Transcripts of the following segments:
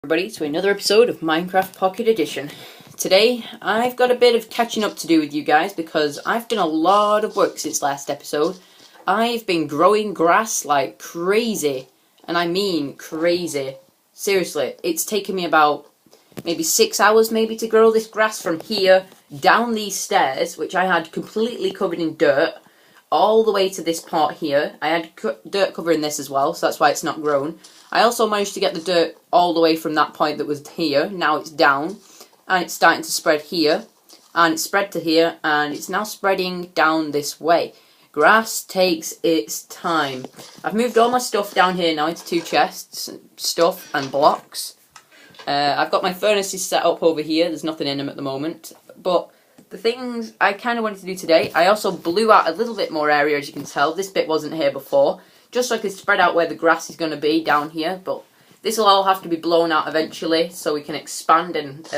Everybody to another episode of Minecraft Pocket Edition. Today I've got a bit of catching up to do with you guys because I've done a lot of work since last episode. I've been growing grass like crazy, and I mean crazy. Seriously, it's taken me about maybe 6 hours to grow this grass from here down these stairs, which I had completely covered in dirt, all the way to this part here. I had dirt covering this as well, so that's why it's not grown. I also managed to get the dirt all the way from that point that was here. Now it's down, and it's starting to spread here, and it's spread to here, and it's now spreading down this way. Grass takes its time. I've moved all my stuff down here now into 2 chests, stuff and blocks. I've got my furnaces set up over here. There's nothing in them at the moment, but the things I kind of wanted to do today, I also blew out a little bit more area, as you can tell. This bit wasn't here before, just so I could spread out where the grass is going to be down here, but this will all have to be blown out eventually so we can expand and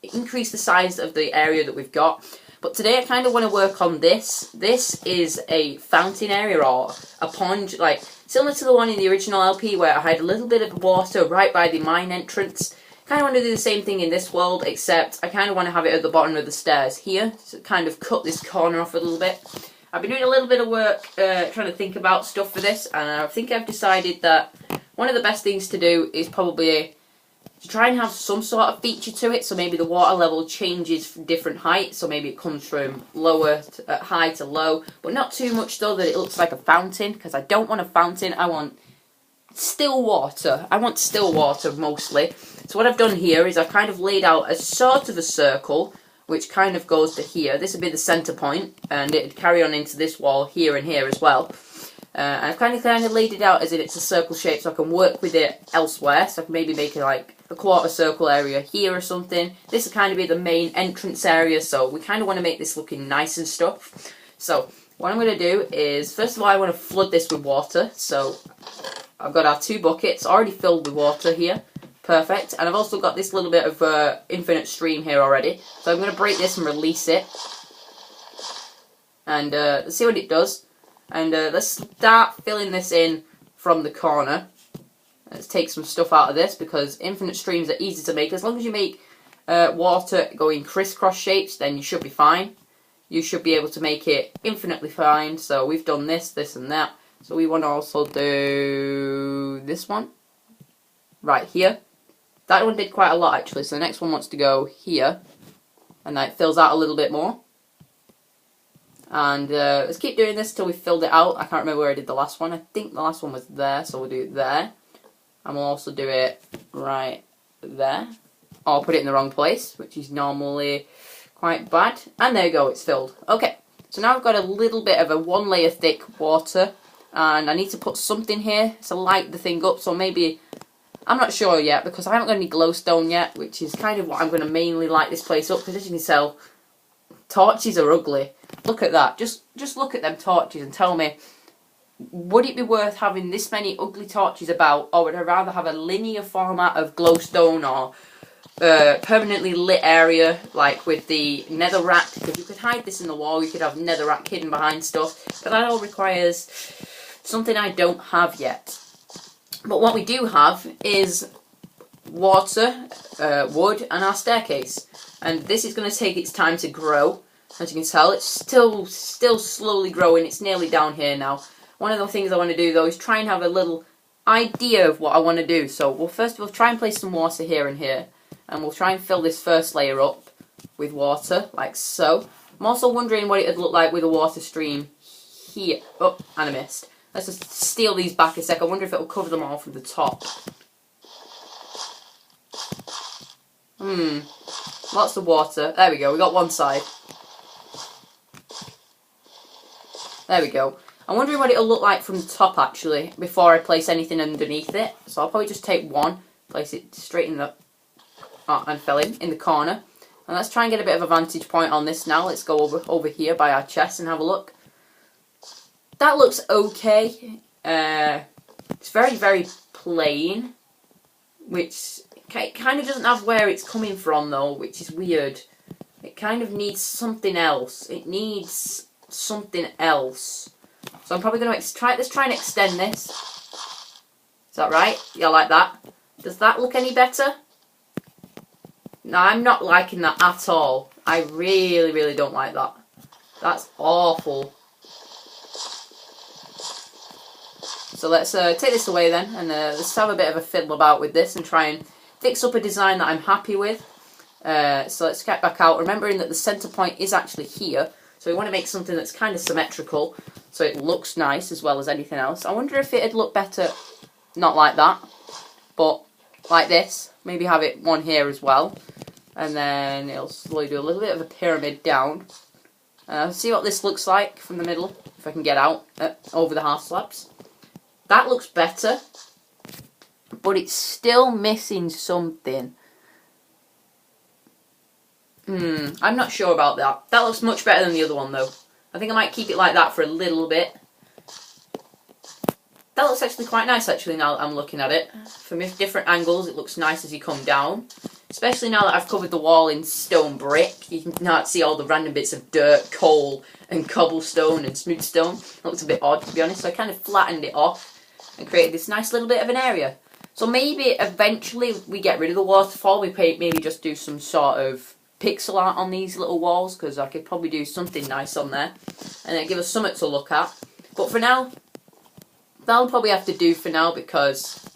increase the size of the area that we've got. But today I kind of want to work on this. This is a fountain area, or a pond, like similar to the one in the original LP where I had a little bit of water right by the mine entrance. Kind of want to do the same thing in this world, except I kind of want to have it at the bottom of the stairs here, to kind of cut this corner off a little bit. I've been doing a little bit of work trying to think about stuff for this, and I think I've decided that one of the best things to do is probably to try and have some sort of feature to it, so maybe the water level changes from different heights, so maybe it comes from lower to, high to low, but not too much though that it looks like a fountain, because I don't want a fountain, I want still water. I want still water mostly. So what I've done here is I've kind of laid out a sort of a circle, which kind of goes to here. This would be the centre point, and it'd carry on into this wall here and here as well. And I've kind of laid it out as if it's a circle shape, so I can work with it elsewhere. So I can maybe make it like a quarter circle area here or something. This will kind of be the main entrance area, so we kind of want to make this looking nice and stuff. So what I'm going to do is, first of all, I want to flood this with water. So I've got our 2 buckets already filled with water here. Perfect. And I've also got this little bit of infinite stream here already. So I'm going to break this and release it. And let's see what it does. And let's start filling this in from the corner. Let's take some stuff out of this, because infinite streams are easy to make. As long as you make water go in crisscross shapes, then you should be fine. You should be able to make it infinitely fine. So we've done this, this and that. So we want to also do this one right here. That one did quite a lot actually, so the next one wants to go here, and that fills out a little bit more. And let's keep doing this till we've filled it out. I can't remember where I did the last one. I think the last one was there, so we'll do it there. And we'll also do it right there. Or I'll put it in the wrong place, which is normally quite bad. And there you go, it's filled. Okay, so now I've got a little bit of a 1 layer thick water, and I need to put something here to light the thing up, so maybe, I'm not sure yet, because I haven't got any glowstone yet, which is kind of what I'm going to mainly light this place up, because as you can tell, torches are ugly. Look at that. Just look at them torches and tell me, would it be worth having this many ugly torches about, or would I rather have a linear format of glowstone or permanently lit area, like with the netherrack? Because you could hide this in the wall, you could have netherrack hidden behind stuff, but that all requires something I don't have yet. But what we do have is water, wood, and our staircase. And this is going to take its time to grow. As you can tell, it's still slowly growing. It's nearly down here now. One of the things I want to do, though, is try and have a little idea of what I want to do. So we'll first try and place some water here and here. And we'll try and fill this first layer up with water, like so. I'm also wondering what it would look like with a water stream here. Oh, and I missed. Let's just steal these back a sec. I wonder if it will cover them all from the top. Lots of water. There we go. We got one side. There we go. I'm wondering what it'll look like from the top, actually, before I place anything underneath it. So I'll probably just take one, place it straight in the... and fill in the corner. And let's try and get a bit of a vantage point on this now. Let's go over here by our chest and have a look. That looks okay. It's very, very plain, which kind of doesn't have where it's coming from though, which is weird. It kind of needs something else. It needs something else. So I'm probably going to let's try and extend this. Is that right? Yeah, like that. Does that look any better? No, I'm not liking that at all. I really, really don't like that. That's awful. So let's take this away then, and let's have a bit of a fiddle about with this and try and fix up a design that I'm happy with. So let's get back out, remembering that the centre point is actually here. So we want to make something that's kind of symmetrical, so it looks nice as well as anything else. I wonder if it'd look better, not like that, but like this. Maybe have it one here as well. And then it'll slowly do a little bit of a pyramid down. See what this looks like from the middle, if I can get out over the half slabs. That looks better, but it's still missing something. I'm not sure about that. That looks much better than the other one though. I think I might keep it like that for a little bit. That looks actually quite nice actually now that I'm looking at it. From different angles it looks nice as you come down. Especially now that I've covered the wall in stone brick. You can now see all the random bits of dirt, coal and cobblestone and smooth stone. It looks a bit odd to be honest, so I kind of flattened it off and created this nice little bit of an area. So maybe eventually we get rid of the waterfall. We maybe just do some sort of pixel art on these little walls, because I could probably do something nice on there and then give us something to look at. But for now, that'll probably have to do for now, because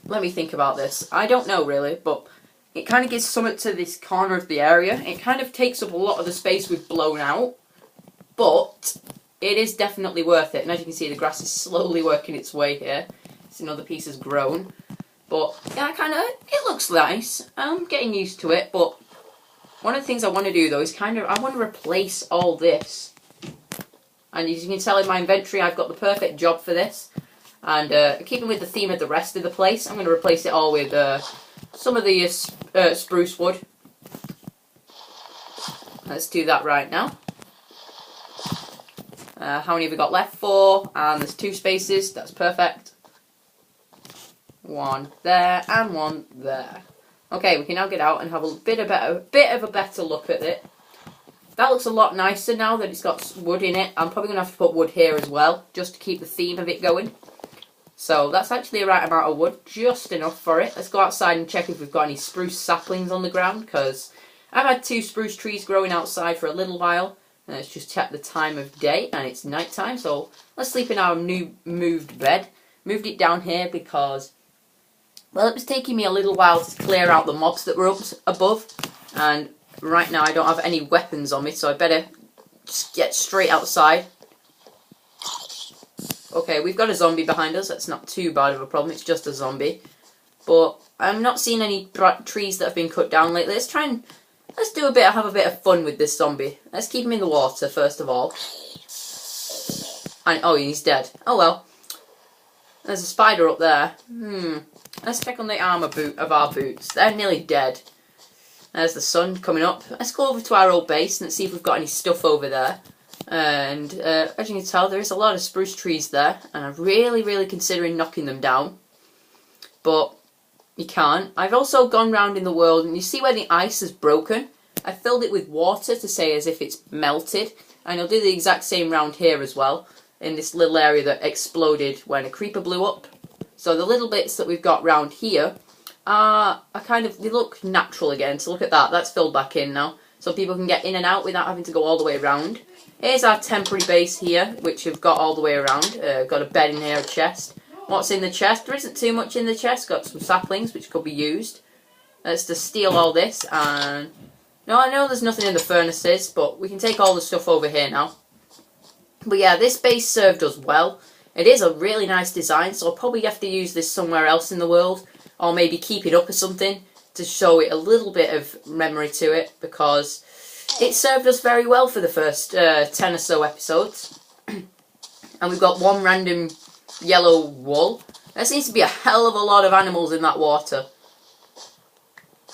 let me think about this. I don't know really, but it kind of gives something to this corner of the area. It kind of takes up a lot of the space we've blown out, but it is definitely worth it. And as you can see, the grass is slowly working its way here. See another piece has grown. But yeah, it looks nice. I'm getting used to it, but one of the things I want to do though is I want to replace all this. And as you can tell in my inventory, I've got the perfect job for this. And keeping with the theme of the rest of the place, I'm going to replace it all with some of the spruce wood. Let's do that right now. How many have we got left? 4, and there's 2 spaces. That's perfect. 1 there and 1 there. Okay, we can now get out and have a bit of a better look at it. That looks a lot nicer now that it's got wood in it. I'm probably going to have to put wood here as well, just to keep the theme of it going. So that's actually the right amount of wood, just enough for it. Let's go outside and check if we've got any spruce saplings on the ground, because I've had 2 spruce trees growing outside for a little while. And let's just check the time of day, and it's night time, so let's sleep in our new moved bed. Moved it down here because, well, it was taking me a little while to clear out the mobs that were up above, and right now I don't have any weapons on me, so I better just get straight outside. Okay, we've got a zombie behind us. That's not too bad of a problem. It's just a zombie. But I'm not seeing any trees that have been cut down lately. Let's have a bit of fun with this zombie. Let's keep him in the water first of all. And oh, he's dead. Oh well. There's a spider up there. Let's check on the armour of our boots. They're nearly dead. There's the sun coming up. Let's go over to our old base and see if we've got any stuff over there. And as you can tell, there is a lot of spruce trees there, and I'm really considering knocking them down, but you can't. I've also gone round in the world, and you see where the ice is broken? I filled it with water to say as if it's melted, and I'll do the exact same round here as well, in this little area that exploded when a creeper blew up. So the little bits that we've got round here are they look natural again. So look at that, that's filled back in now, so people can get in and out without having to go all the way around. Here's our temporary base here, which we've got all the way around. Got a bed in here, a chest. What's in the chest? There isn't too much in the chest. Got some saplings, which could be used. Let's just steal all this. And no, I know there's nothing in the furnaces, but we can take all the stuff over here now. But yeah, this base served us well. It is a really nice design, so I'll probably have to use this somewhere else in the world, or maybe keep it up or something to show it a little bit of memory to it, because it served us very well for the first 10 or so episodes. And we've got 1 random yellow wool. There seems to be a hell of a lot of animals in that water.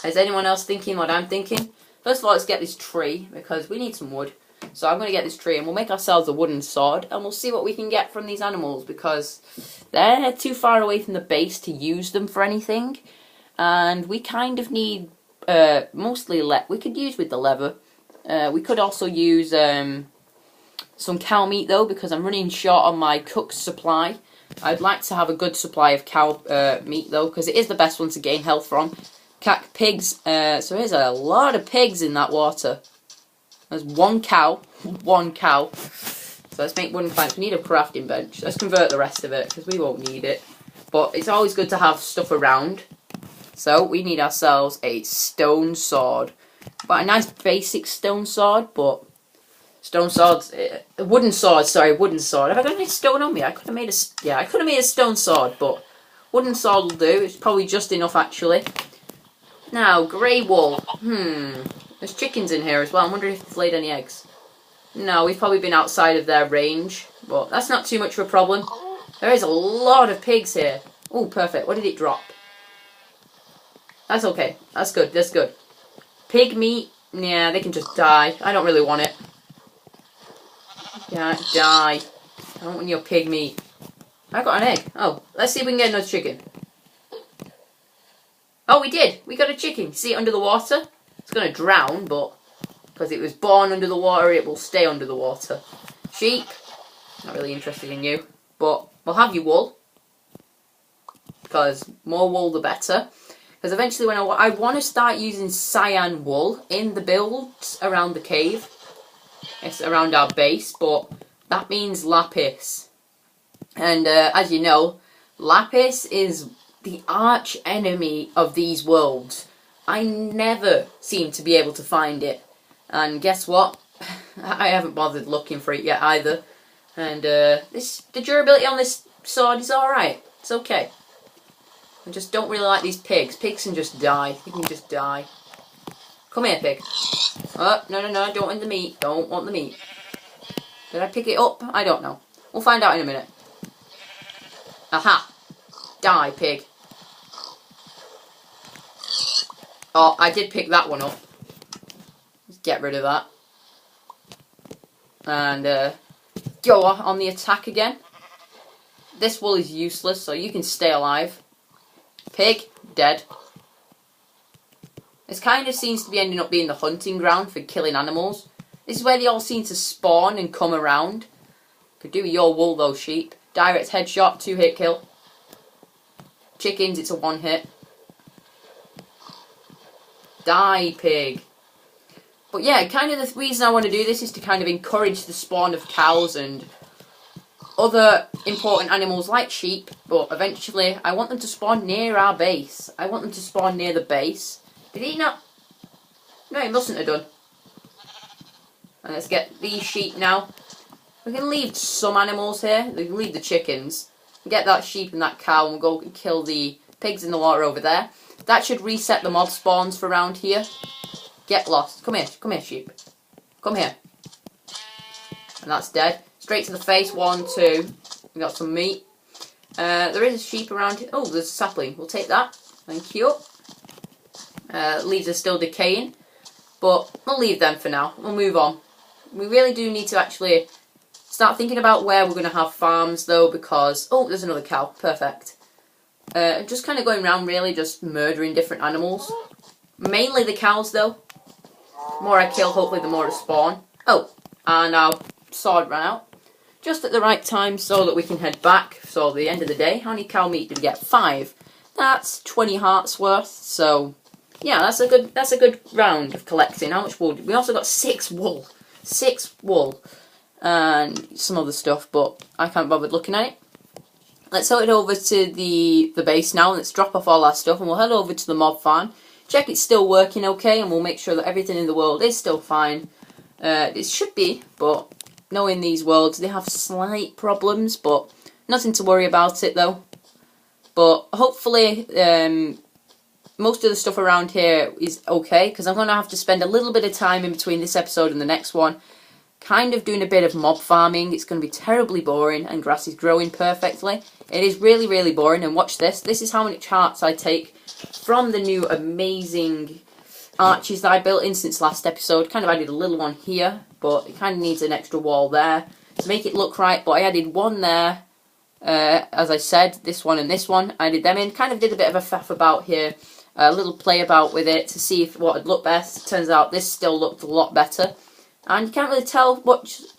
Is anyone else thinking what I'm thinking? First of all, let's get this tree, because we need some wood. So I'm going to get this tree, and we'll make ourselves a wooden sword, and we'll see what we can get from these animals, because they're too far away from the base to use them for anything. And we kind of need mostly we could use with the leather. We could also use some cow meat though, because I'm running short on my cook's supply. I'd like to have a good supply of cow meat though, because it is the best one to gain health from. macaque pigs. So there's a lot of pigs in that water. There's one cow. One cow. So let's make wooden planks. We need a crafting bench. Let's convert the rest of it because we won't need it. But it's always good to have stuff around. So we need ourselves a stone sword. But a nice basic stone sword, but stone swords, wooden sword, sorry, wooden sword. Have I got any stone on me? I could have made a stone sword, but wooden sword will do. It's probably just enough actually. Now, grey wool. There's chickens in here as well. I'm wondering if they've laid any eggs. No, we've probably been outside of their range, but that's not too much of a problem. There is a lot of pigs here. Oh, perfect. What did it drop? That's okay. That's good. That's good. Pig meat. Yeah, they can just die. I don't really want it. Yeah, die. I don't want your pig meat. I got an egg. Oh, let's see if we can get another chicken. Oh, we did. We got a chicken. See it under the water? It's going to drown, but because it was born under the water, it will stay under the water. Sheep. Not really interested in you. But we'll have you wool. Because more wool the better. Because eventually when I want to start using cyan wool in the builds around the cave. It's around our base, but that means lapis. And as you know, lapis is the arch enemy of these worlds. I never seem to be able to find it. And guess what? I haven't bothered looking for it yet either. And the durability on this sword is alright. It's okay. I just don't really like these pigs. Pigs can just die. They can just die. Come here, pig. Oh, no, I don't want the meat. Don't want the meat. Did I pick it up? I don't know. We'll find out in a minute. Aha. Die, pig. Oh, I did pick that one up. Let's get rid of that. And go on the attack again. This wool is useless, so you can stay alive. Pig, dead. This kind of seems to be ending up being the hunting ground for killing animals. This is where they all seem to spawn and come around. Could do with your wool though, sheep. Direct headshot, 2-hit kill. Chickens, it's a 1-hit. Die, pig. But yeah, kind of the reason I want to do this is to kind of encourage the spawn of cows and other important animals like sheep, but eventually I want them to spawn near our base. I want them to spawn near the base. Did he not? No, he mustn't have done. And let's get these sheep now. We can leave some animals here. We can leave the chickens. Get that sheep and that cow and we'll go kill the pigs in the water over there. That should reset the mob spawns for around here. Get lost. Come here, sheep. Come here. And that's dead. Straight to the face, 1, 2. We got some meat. There is a sheep around here. Oh, there's a sapling. We'll take that. Thank you. Leaves are still decaying. But we'll leave them for now. We'll move on. We really do need to actually start thinking about where we're going to have farms though, because... Oh, there's another cow. Perfect. Just kind of going around really, just murdering different animals. Mainly the cows though. The more I kill, hopefully the more it spawn. Oh, and our sword ran out. Just at the right time so that we can head back. So at the end of the day, how many cow meat did we get? 5. That's 20 hearts worth. So yeah, that's a good round of collecting. How much wool? We also got 6 wool. 6 wool. And some other stuff, but I can't bother looking at it. Let's head over to the base now. Let's drop off all our stuff and we'll head over to the mob farm. Check it's still working okay and we'll make sure that everything in the world is still fine. It should be, but knowing these worlds, they have slight problems, but nothing to worry about it though. But hopefully most of the stuff around here is okay, because I'm going to have to spend a little bit of time in between this episode and the next one kind of doing a bit of mob farming. It's going to be terribly boring and grass is growing perfectly. It is really, really boring, and watch this. This is how many hearts I take from the new amazing arches that I built in since last episode. Kind of added a little one here, but it kind of needs an extra wall there to make it look right. But I added one there, as I said, this one and this one. I added them in, kind of did a bit of a faff about here, a little play about with it to see if what would look best. Turns out this still looked a lot better. And you can't really tell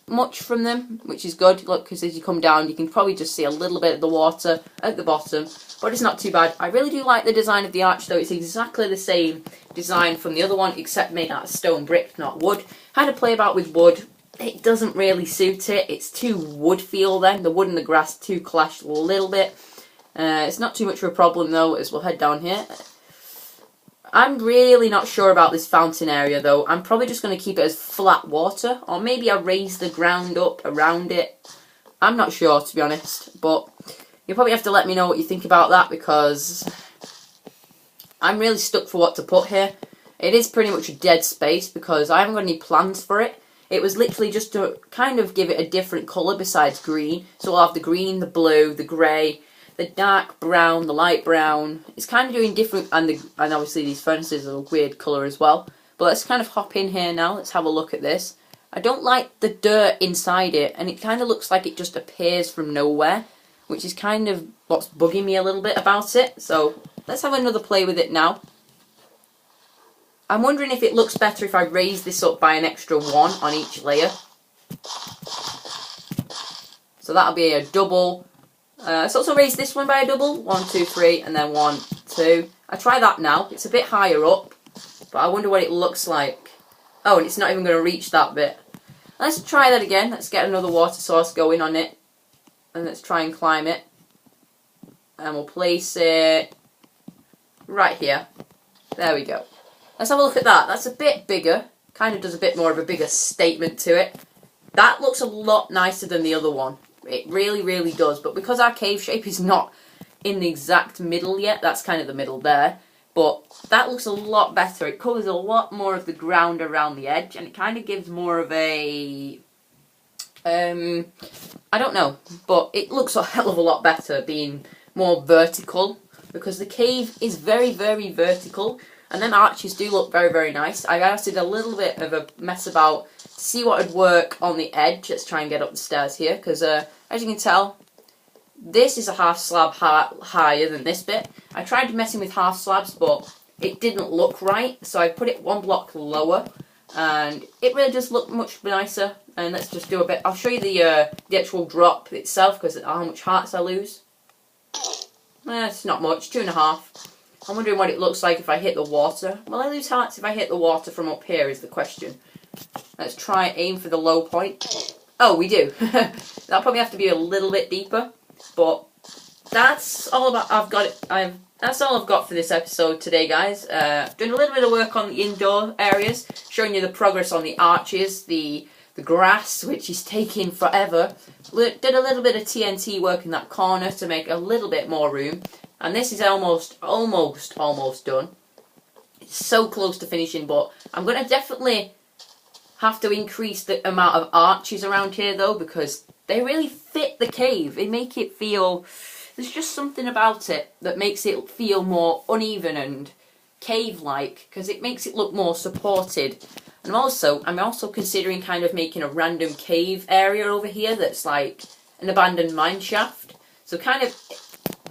much from them, which is good. Look, because as you come down, you can probably just see a little bit of the water at the bottom, but it's not too bad. I really do like the design of the arch, though. It's exactly the same design from the other one, except made out of stone brick, not wood. Had to play about with wood. It doesn't really suit it. It's too wood feel then. The wood and the grass too clash a little bit. It's not too much of a problem, though, as we'll head down here. I'm really not sure about this fountain area, though. I'm probably just going to keep it as flat water, or maybe I'll raise the ground up around it. I'm not sure, to be honest, but you'll probably have to let me know what you think about that, because I'm really stuck for what to put here. It is pretty much a dead space, because I haven't got any plans for it. It was literally just to kind of give it a different colour besides green. So we'll have the green, the blue, the grey, the dark brown, the light brown. It's kind of doing different, and obviously these furnaces are a weird colour as well. But let's kind of hop in here now. Let's have a look at this. I don't like the dirt inside it, and it kind of looks like it just appears from nowhere, which is kind of what's bugging me a little bit about it. So let's have another play with it now. I'm wondering if it looks better if I raise this up by an extra 1 on each layer. So that'll be a double. Let's also raise this one by a double. 1, 2, 3, and then 1, 2. I try that now. It's a bit higher up, but I wonder what it looks like. Oh, and it's not even going to reach that bit. Let's try that again. Let's get another water source going on it, and let's try and climb it. And we'll place it right here. There we go. Let's have a look at that. That's a bit bigger. Kind of does a bit more of a bigger statement to it. That looks a lot nicer than the other one. It really, really does. But because our cave shape is not in the exact middle yet, that's kind of the middle there. But that looks a lot better. It covers a lot more of the ground around the edge, and it kind of gives more of a... I don't know. But it looks a hell of a lot better being more vertical, because the cave is very, very vertical. And then arches do look very, very nice. I did a little bit of a mess about to see what would work on the edge. Let's try and get up the stairs here, because as you can tell, this is a half slab higher than this bit. I tried messing with half slabs, but it didn't look right, so I put it 1 block lower, and it really does look much nicer. And let's just do a bit. I'll show you the actual drop itself, because how much hearts I lose. It's not much, 2.5. I'm wondering what it looks like if I hit the water. Will I lose hearts if I hit the water from up here is the question. Let's try aim for the low point. Oh, we do. That'll probably have to be a little bit deeper. But that's all that's all I've got for this episode today, guys. Doing a little bit of work on the indoor areas, showing you the progress on the arches, the grass, which is taking forever. Did a little bit of TNT work in that corner to make a little bit more room. And this is almost done. It's so close to finishing, but I'm going to definitely have to increase the amount of arches around here, though, because they really fit the cave. They make it feel... There's just something about it that makes it feel more uneven and cave-like, because it makes it look more supported. And I'm also considering kind of making a random cave area over here that's like an abandoned mine shaft. So kind of...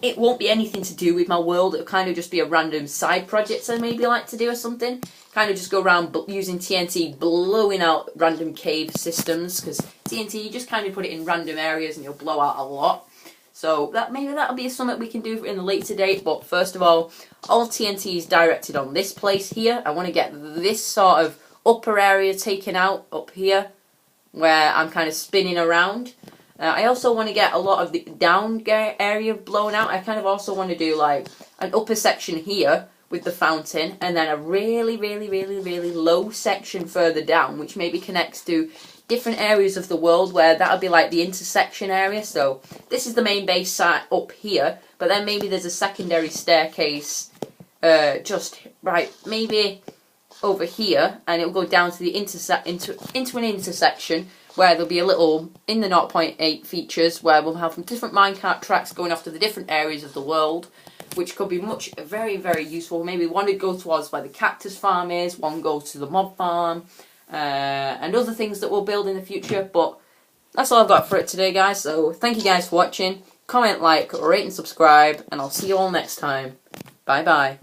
It won't be anything to do with my world. It'll kind of just be a random side project I maybe like to do or something. Kind of just go around using TNT, blowing out random cave systems. Because TNT, you just kind of put it in random areas and you'll blow out a lot. So maybe that'll be something we can do in a later date. But first of all TNT is directed on this place here. I want to get this sort of upper area taken out up here, where I'm kind of spinning around. I also want to get a lot of the down area blown out. I kind of also want to do like an upper section here with the fountain, and then a really, really, really, really low section further down, which maybe connects to different areas of the world, where that'll be like the intersection area. So this is the main base site up here, but then maybe there's a secondary staircase just right, maybe over here, and it'll go down to the into an intersection, where there'll be a little, in the 0.8 features, where we'll have different minecart tracks going off to the different areas of the world, which could be very, very useful. Maybe one would go towards where the cactus farm is, one goes to the mob farm, and other things that we'll build in the future. But that's all I've got for it today, guys. So thank you guys for watching. Comment, like, rate and subscribe, and I'll see you all next time. Bye bye.